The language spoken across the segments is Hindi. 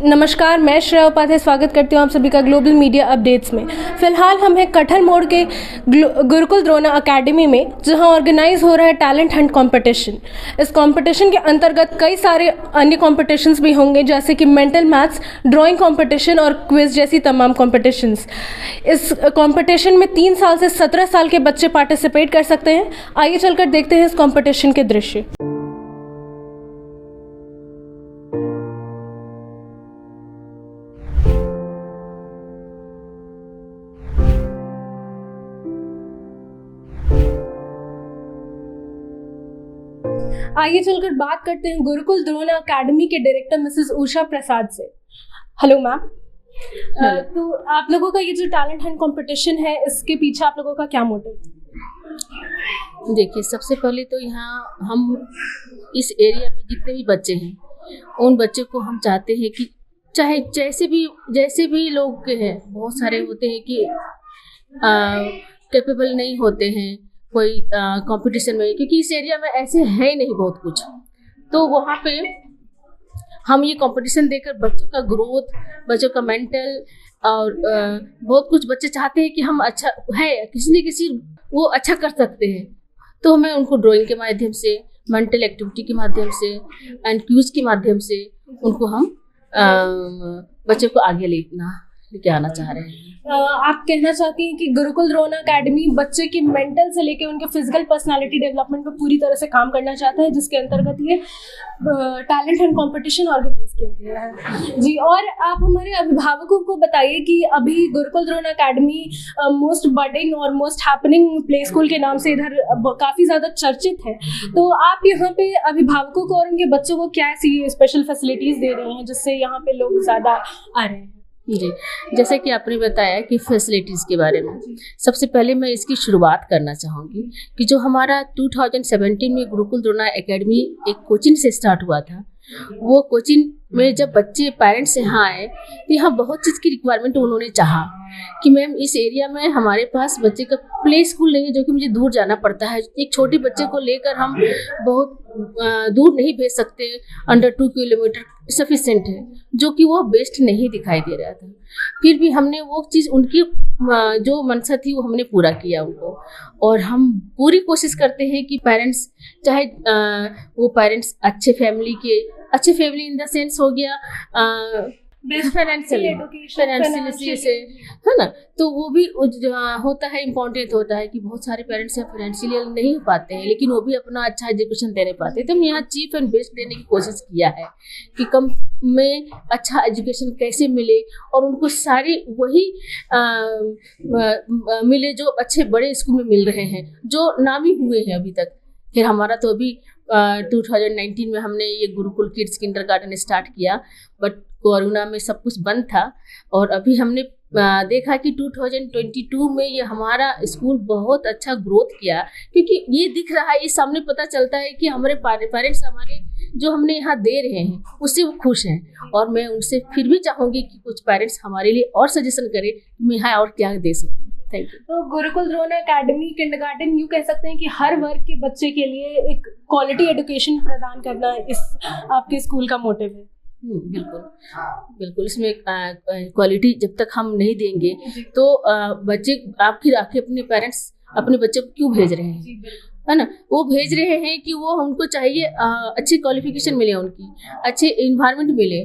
नमस्कार, मैं श्रेया उपाध्याय स्वागत करती हूँ आप सभी का ग्लोबल मीडिया अपडेट्स में। फिलहाल हम हैं कठर मोड़ के गुरुकुल द्रोणा एकेडमी में, जहां ऑर्गेनाइज हो रहा है टैलेंट हंट कंपटीशन। इस कंपटीशन के अंतर्गत कई सारे अन्य कंपटीशंस भी होंगे, जैसे कि मेंटल मैथ्स, ड्राइंग कंपटीशन और क्विज जैसी तमाम कंपटीशंस। इस कंपटीशन में 3 साल से 17 साल के बच्चे पार्टिसिपेट कर सकते हैं। आइए चलकर देखते हैं इस कंपटीशन के दृश्य। आइए चलकर बात करते हैं गुरुकुल द्रोणा एकेडमी के डायरेक्टर मिसेस उषा प्रसाद से। Hello ma'am. तो आप लोगों का ये जो टैलेंट हंट कंपटीशन है, इसके पीछे आप लोगों का क्या मोटिव? देखिए, सबसे पहले तो यहाँ हम इस एरिया में जितने भी बच्चे हैं, उन बच्चों को हम चाहते हैं कि चाहे जैसे भी लोग हैं, बहुत सारे होते हैं कि कैपेबल नहीं होते हैं कोई कंपटीशन में, क्योंकि इस एरिया में ऐसे है नहीं बहुत कुछ। तो वहाँ पे हम ये कंपटीशन देकर बच्चों का ग्रोथ, बच्चों का मेंटल और बहुत कुछ बच्चे चाहते हैं कि हम अच्छा है, किसी न किसी वो अच्छा कर सकते हैं। तो हमें उनको ड्राइंग के माध्यम से, मेंटल एक्टिविटी के माध्यम से एंड क्विज के माध्यम से उनको हम बच्चों को आगे लेके आना चाह रहे हैं। आप कहना चाहती हैं कि गुरुकुल द्रोणा एकेडमी बच्चे की मेंटल से लेकर उनके फिजिकल पर्सनालिटी डेवलपमेंट पर पूरी तरह से काम करना चाहता है, जिसके अंतर्गत ये टैलेंट हंट कंपटीशन ऑर्गेनाइज किया गया है जी। और आप हमारे अभिभावकों को बताइए कि अभी Gurukul Drona academy most budding और मोस्ट हैपनिंग प्ले स्कूल के नाम से इधर काफ़ी ज़्यादा चर्चित है। तो आप यहाँ पे अभिभावकों को और उनके बच्चों को क्या ऐसी स्पेशल फैसिलिटीज़ दे रहे हैं जिससे यहाँ पे लोग ज़्यादा आ रहे हैं? जी, जैसे कि आपने बताया कि फैसिलिटीज़ के बारे में, सबसे पहले मैं इसकी शुरुआत करना चाहूँगी कि जो हमारा 2017 में गुरुकुल द्रोणा एकेडमी एक कोचिंग से स्टार्ट हुआ था, वो कोचिंग में जब बच्चे पेरेंट्स यहाँ आए तो यहाँ बहुत चीज़ की रिक्वायरमेंट उन्होंने चाहा कि मैम इस एरिया में हमारे पास बच्चे का प्ले स्कूल नहीं है, जो कि मुझे दूर जाना पड़ता है। एक छोटे बच्चे को लेकर हम बहुत दूर नहीं भेज सकते, अंडर 2 किलोमीटर सफिशेंट है, जो कि वो बेस्ट नहीं दिखाई दे रहा था। फिर भी हमने वो चीज़, उनकी जो मनसा थी वो हमने पूरा किया उनको। और हम पूरी कोशिश करते हैं कि पेरेंट्स, चाहे वो पेरेंट्स अच्छे फैमिली इन द सेंस हो गया फाइनेंशियली से, है ना, तो वो भी होता है, इम्पोर्टेंट होता है कि बहुत सारे पेरेंट्स फाइनेंशियली नहीं हो पाते हैं, लेकिन वो भी अपना अच्छा एजुकेशन देने पाते हैं। तो हम यहाँ चीफ एंड बेस्ट देने की कोशिश किया है कि कम में अच्छा एजुकेशन कैसे मिले और उनको सारी वही मिले जो अच्छे बड़े स्कूल में मिल रहे हैं, जो नामी हुए हैं अभी तक। फिर हमारा तो अभी 2019 में हमने ये गुरुकुल किड्स किंडरगार्टन स्टार्ट किया, बट कोरोना में सब कुछ बंद था। और अभी हमने देखा कि 2022 में ये हमारा स्कूल बहुत अच्छा ग्रोथ किया, क्योंकि ये दिख रहा है, ये सामने पता चलता है कि हमारे पेरेंट्स हमारे जो हमने यहाँ दे रहे हैं उससे वो खुश हैं। और मैं उनसे फिर भी चाहूँगी कि कुछ पेरेंट्स हमारे लिए और सजेशन करें, मैं यहाँ और क्या दे सकूँ। Thank you. तो गुरुकुल द्रोणा एकेडमी किंडरगार्टन यूँ कह सकते हैं कि हर वर्ग के बच्चे के लिए एक क्वालिटी एजुकेशन प्रदान करना इस आपके स्कूल का मोटिव है। बिल्कुल। इसमें क्वालिटी जब तक हम नहीं देंगे तो बच्चे आखिर अपने पेरेंट्स अपने बच्चे को क्यों भेज रहे हैं, है ना। वो भेज रहे हैं कि वो उनको चाहिए अच्छी क्वालिफिकेशन मिले, उनकी अच्छे इन्वायरमेंट मिले,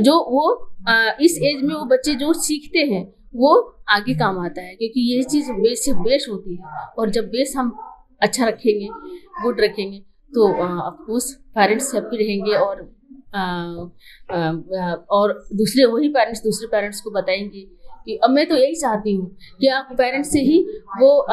जो वो इस एज में वो बच्चे जो सीखते हैं वो आगे काम आता है, क्योंकि ये चीज़ बेस से बेस होती है। और जब बेस हम अच्छा रखेंगे, गुड रखेंगे, तो ऑफकोर्स पेरेंट्स हैप्पी रहेंगे। और वही पेरेंट्स दूसरे पेरेंट्स को बताएंगे कि अब मैं तो यही चाहती हूँ कि आप पेरेंट्स से ही वो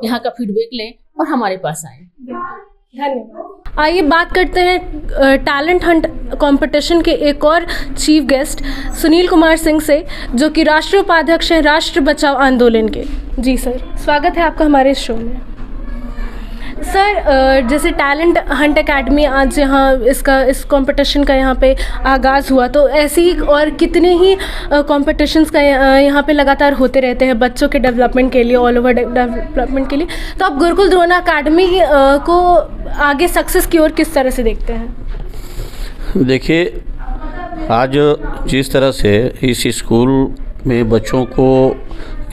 यहाँ का फीडबैक लें और हमारे पास आएँ। धन्यवाद। आइए बात करते हैं टैलेंट हंट कंपटीशन के एक और चीफ गेस्ट सुनील कुमार सिंह से, जो कि राष्ट्रीय उपाध्यक्ष हैं राष्ट्र बचाओ आंदोलन के। जी सर, स्वागत है आपका हमारे इस शो में। सर, जैसे टैलेंट हंट एकेडमी आज यहाँ इस कंपटीशन का यहाँ पे आगाज़ हुआ, तो ऐसे ही और कितने ही कॉम्पिटिशन्स का यहाँ पे लगातार होते रहते हैं बच्चों के डेवलपमेंट के लिए, ऑल ओवर डेवलपमेंट के लिए। तो आप गुरुकुल द्रोणा एकेडमी को आगे सक्सेस की ओर किस तरह से देखते हैं? देखिए, आज जिस तरह से इस स्कूल में बच्चों को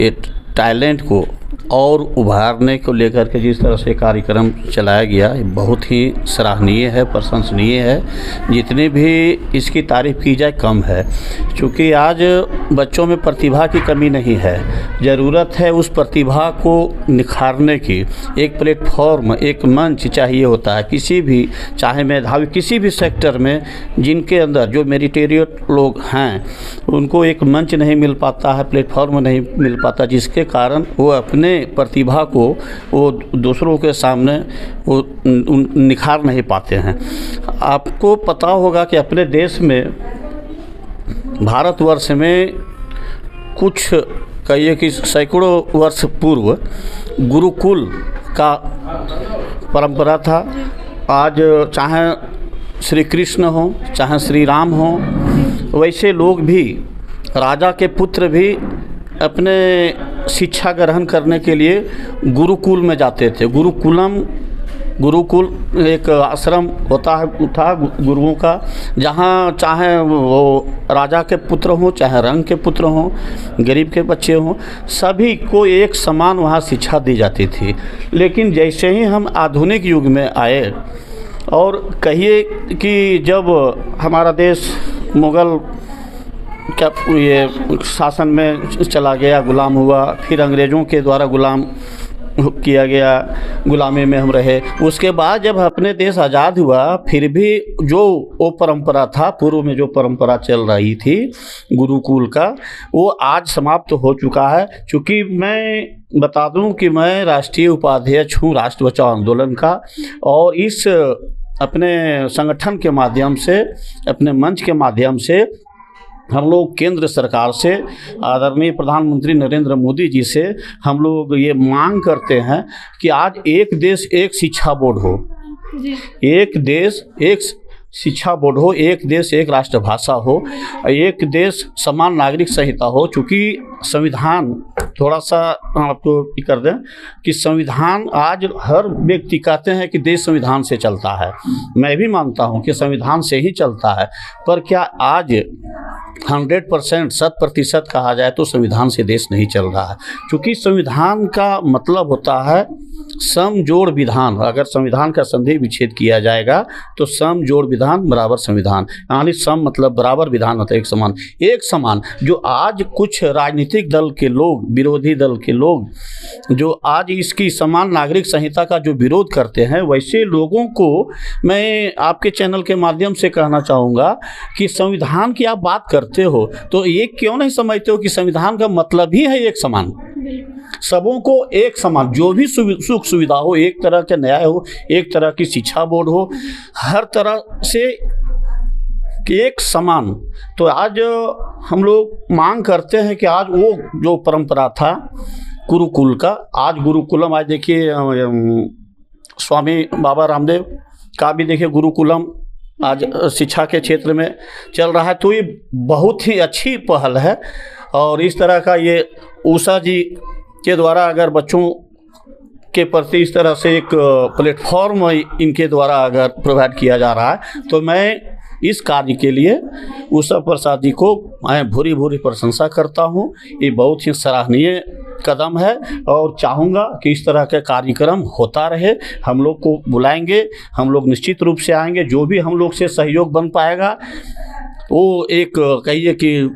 एक टैलेंट को और उभारने को लेकर के जिस तरह से कार्यक्रम चलाया गया, ये बहुत ही सराहनीय है, प्रशंसनीय है। जितनी भी इसकी तारीफ़ की जाए कम है, क्योंकि आज बच्चों में प्रतिभा की कमी नहीं है। ज़रूरत है उस प्रतिभा को निखारने की। एक प्लेटफॉर्म, एक मंच चाहिए होता है किसी भी, चाहे मेधावी किसी भी सेक्टर में, जिनके अंदर जो मेरिटेरियट लोग हैं उनको एक मंच नहीं मिल पाता है, प्लेटफॉर्म नहीं मिल पाता, जिसके कारण वो अपने प्रतिभा को वो दूसरों के सामने वो निखार नहीं पाते हैं। आपको पता होगा कि अपने देश में, भारतवर्ष में कुछ कहिए कि सैकड़ों वर्ष पूर्व गुरुकुल का परंपरा था। आज चाहे श्री कृष्ण हो, चाहे श्री राम हो, वैसे लोग भी, राजा के पुत्र भी अपने शिक्षा ग्रहण करने के लिए गुरुकुल में जाते थे। गुरुकुल एक आश्रम होता है था गुरुओं का, जहाँ चाहे वो राजा के पुत्र हों, चाहे रंग के पुत्र हों, गरीब के बच्चे हों, सभी को एक समान वहाँ शिक्षा दी जाती थी। लेकिन जैसे ही हम आधुनिक युग में आए और कहिए कि जब हमारा देश मुग़ल क्या ये शासन में चला गया, गुलाम हुआ, फिर अंग्रेज़ों के द्वारा गुलाम किया गया, गुलामी में हम रहे। उसके बाद जब अपने देश आज़ाद हुआ, फिर भी जो वो परंपरा था, पूर्व में जो परंपरा चल रही थी गुरुकुल का, वो आज समाप्त हो चुका है। चूँकि मैं बता दूं कि मैं राष्ट्रीय उपाध्यक्ष हूँ राष्ट्र बचाओ आंदोलन का, और इस अपने संगठन के माध्यम से, अपने मंच के माध्यम से हम लोग केंद्र सरकार से, आदरणीय प्रधानमंत्री नरेंद्र मोदी जी से हम लोग ये मांग करते हैं कि आज एक देश एक शिक्षा बोर्ड हो, एक देश एक शिक्षा बोर्ड हो, एक देश एक राष्ट्रभाषा हो, एक देश समान नागरिक संहिता हो। चूँकि संविधान, थोड़ा सा आपको कर दें कि संविधान, आज हर व्यक्ति कहते हैं कि देश संविधान से चलता है। मैं भी मानता हूं कि संविधान से ही चलता है, पर क्या आज 100% 100% कहा जाए तो संविधान से देश नहीं चल रहा है। क्योंकि संविधान का मतलब होता है सम जोड़ विधान। अगर संविधान का संधि विच्छेद किया जाएगा तो सम जोड़ विधान बराबर संविधान, यानी सम मतलब बराबर, विधान होता है एक समान। एक समान जो आज कुछ राजनीतिक दल के लोग, विरोधी दल के लोग जो आज इसकी समान नागरिक संहिता का जो विरोध करते हैं, वैसे लोगों को मैं आपके चैनल के माध्यम से कहना चाहूँगा कि संविधान की आप बात करते हो तो ये क्यों नहीं समझते हो कि संविधान का मतलब ही है एक समान, सबों को एक समान, जो भी सुख सुविधा हो, एक तरह का न्याय हो, एक तरह की शिक्षा बोर्ड हो, हर तरह से एक समान। तो आज हम लोग मांग करते हैं कि आज वो जो परंपरा था गुरुकुल का, आज गुरुकुलम, आज देखिए स्वामी बाबा रामदेव का भी देखिए गुरुकुलम आज शिक्षा के क्षेत्र में चल रहा है। तो ये बहुत ही अच्छी पहल है, और इस तरह का ये उषा जी के द्वारा अगर बच्चों के प्रति इस तरह से एक प्लेटफॉर्म इनके द्वारा अगर प्रोवाइड किया जा रहा है, तो मैं इस कार्य के लिए उषा प्रसाद जी को मैं भूरी भूरी प्रशंसा करता हूँ। ये बहुत ही सराहनीय कदम है, और चाहूँगा कि इस तरह का कार्यक्रम होता रहे। हम लोग को बुलाएंगे, हम लोग निश्चित रूप से आएंगे। जो भी हम लोग से सहयोग बन पाएगा, वो एक कहिए कि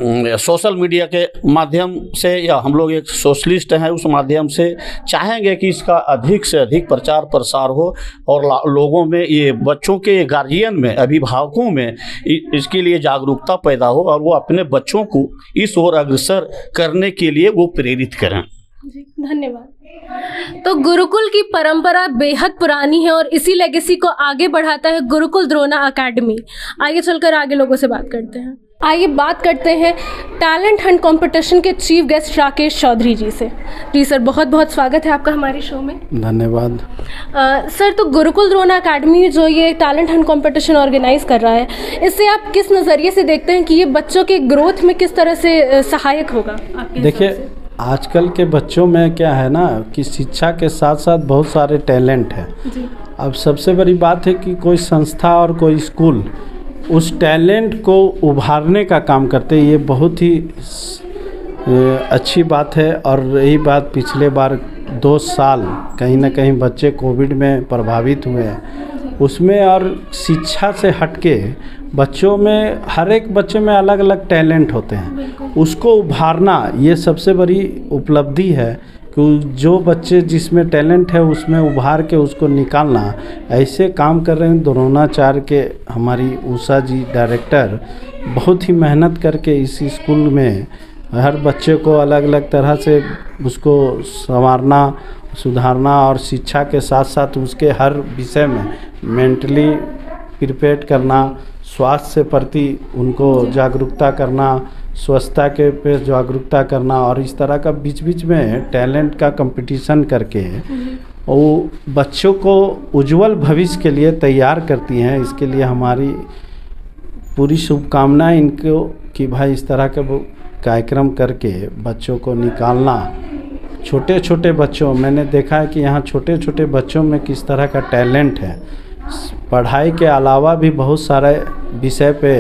सोशल मीडिया के माध्यम से, या हम लोग एक सोशलिस्ट हैं, उस माध्यम से चाहेंगे कि इसका अधिक से अधिक प्रचार प्रसार हो, और लोगों में, ये बच्चों के गार्जियन में, अभिभावकों में इसके लिए जागरूकता पैदा हो, और वो अपने बच्चों को इस ओर अग्रसर करने के लिए वो प्रेरित करें। जी, धन्यवाद। तो गुरुकुल की परंपरा बेहद पुरानी है, और इसी लेगेसी को आगे बढ़ाता है गुरुकुल द्रोणा एकेडमी। आइए चलकर आगे लोगों से बात करते हैं। आइए बात करते हैं टैलेंट हंट कंपटीशन के चीफ गेस्ट राकेश चौधरी जी से। जी सर, बहुत बहुत स्वागत है आपका हमारे शो में। धन्यवाद। सर, तो गुरुकुल द्रोणा एकेडमी जो ये टैलेंट हंट कंपटीशन ऑर्गेनाइज कर रहा है, इससे आप किस नज़रिए से देखते हैं कि ये बच्चों के ग्रोथ में किस तरह से सहायक होगा आपके? देखिए, आजकल के बच्चों में क्या है ना कि शिक्षा के साथ साथ बहुत सारे टैलेंट हैं। अब सबसे बड़ी बात है कि कोई संस्था और कोई स्कूल उस टैलेंट को उभारने का काम करते हैं। ये बहुत ही अच्छी बात है। और रही बात पिछले बार 2 साल कहीं ना कहीं बच्चे कोविड में प्रभावित हुए हैं, उसमें और शिक्षा से हटके बच्चों में, हर एक बच्चे में अलग अलग टैलेंट होते हैं, उसको उभारना ये सबसे बड़ी उपलब्धि है कि जो बच्चे जिसमें टैलेंट है उसमें उभार के उसको निकालना। ऐसे काम कर रहे हैं द्रोणाचार्य के हमारी उषा जी डायरेक्टर, बहुत ही मेहनत करके इस स्कूल में हर बच्चे को अलग अलग तरह से उसको संवारना, सुधारना और शिक्षा के साथ साथ उसके हर विषय में मेंटली प्रिपेयर करना, स्वास्थ्य से प्रति उनको जागरूकता करना, स्वच्छता के पे जागरूकता करना, और इस तरह का बीच बीच में टैलेंट का कंपटीशन करके वो बच्चों को उज्जवल भविष्य के लिए तैयार करती हैं। इसके लिए हमारी पूरी शुभकामनाएं इनको कि भाई इस तरह के कार्यक्रम करके बच्चों को निकालना। छोटे छोटे बच्चों, मैंने देखा है कि यहाँ छोटे छोटे बच्चों में किस तरह का टैलेंट है। पढ़ाई के अलावा भी बहुत सारे विषय पे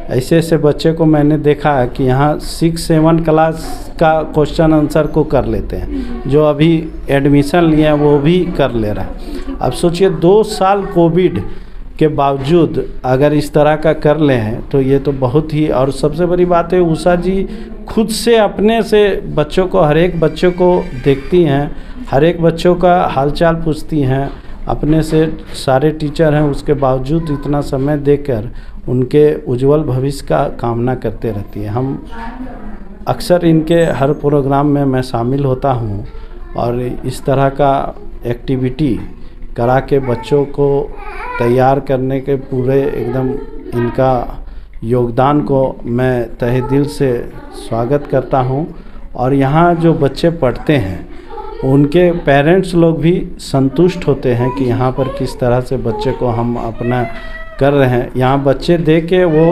ऐसे ऐसे बच्चे को मैंने देखा है कि यहाँ 6-7 क्लास का क्वेश्चन आंसर को कर लेते हैं, जो अभी एडमिशन लिए हैं वो भी कर ले रहा है। अब सोचिए 2 साल कोविड के बावजूद अगर इस तरह का कर ले हैं तो ये तो बहुत ही। और सबसे बड़ी बात है उषा जी खुद से अपने से बच्चों को, हर एक बच्चों को देखती हैं, हर एक बच्चों का हालचाल पूछती हैं, अपने से सारे टीचर हैं उसके बावजूद इतना समय देकर उनके उज्जवल भविष्य का कामना करते रहती है। हम अक्सर इनके हर प्रोग्राम में मैं शामिल होता हूँ और इस तरह का एक्टिविटी करा के बच्चों को तैयार करने के पूरे एकदम इनका योगदान को मैं तहे दिल से स्वागत करता हूँ। और यहाँ जो बच्चे पढ़ते हैं उनके पेरेंट्स लोग भी संतुष्ट होते हैं कि यहाँ पर किस तरह से बच्चे को हम अपना कर रहे हैं। यहाँ बच्चे देख के वो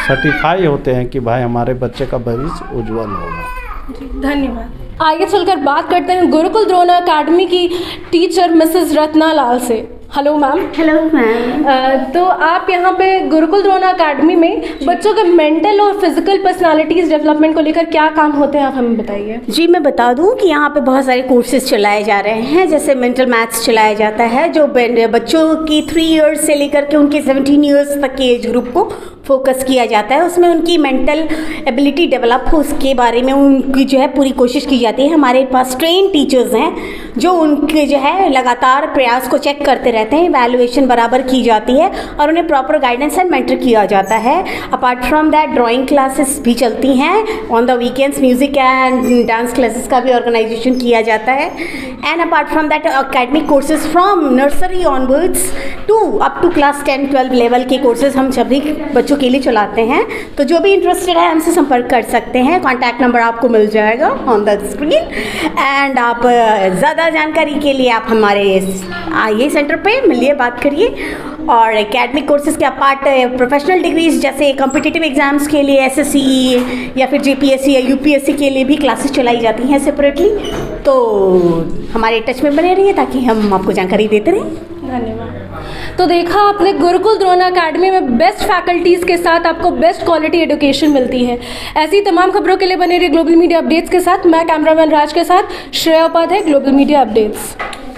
सर्टिफाई होते हैं कि भाई हमारे बच्चे का भविष्य उज्जवल होगा। धन्यवाद। आगे चलकर बात करते हैं गुरुकुल द्रोणा अकेडमी की टीचर मिसेस रत्ना लाल से। Hello ma'am. Hello ma'am. तो आप यहाँ पे गुरुकुल द्रोणा अकेडमी में बच्चों के मेंटल और फिजिकल पर्सनालिटीज़ डेवलपमेंट को लेकर क्या काम होते हैं, आप हमें बताइए। जी मैं बता दूं कि यहाँ पे बहुत सारे कोर्सेज चलाए जा रहे हैं। जैसे मेंटल मैथ्स चलाया जाता है जो बच्चों की 3 इयर्स से लेकर के उनके 17 इयर्स तक के एज ग्रुप को फोकस किया जाता है। उसमें उनकी मेंटल एबिलिटी डेवलप हो उसके बारे में उनकी जो है पूरी कोशिश की जाती है। हमारे पास ट्रेन टीचर्स हैं जो उनके जो है लगातार प्रयास को चेक करते रहते हैं, इवैल्यूएशन बराबर की जाती है और उन्हें प्रॉपर गाइडेंस एंड मेंटर किया जाता है। Apart from that drawing classes भी चलती हैं। On the weekends music and dance classes का भी ऑर्गेनाइजेशन किया जाता है। And apart from that academic courses from nursery onwards to up to class 10-12 level के कोर्सेज हम सभी बच्चों के लिए चलाते हैं। तो जो भी इंटरेस्टेड है हमसे संपर्क कर सकते हैं। कॉन्टैक्ट नंबर आपको मिल जाएगा ऑन द स्क्रीन। एंड आप ज़्यादा जानकारी के लिए आप हमारे आइए सेंटर पे मिलिए, बात करिए। और एकेडमिक कोर्सेज के अपार्ट प्रोफेशनल डिग्रीज जैसे कॉम्पिटिटिव एग्जाम्स के लिए SSC या फिर JPSC या UPSC के लिए भी क्लासेस चलाई जाती हैं सेपरेटली। तो हमारे टच में बने रहिए ताकि हम आपको जानकारी देते रहें। धन्यवाद। तो देखा आपने, गुरुकुल द्रोणा अकेडमी में बेस्ट फैकल्टीज़ के साथ आपको बेस्ट क्वालिटी एजुकेशन मिलती है। ऐसी तमाम खबरों के लिए बने रहिए ग्लोबल मीडिया अपडेट्स के साथ। मैं कैमरामैन राज के साथ Shreya Upadhyay, global media updates.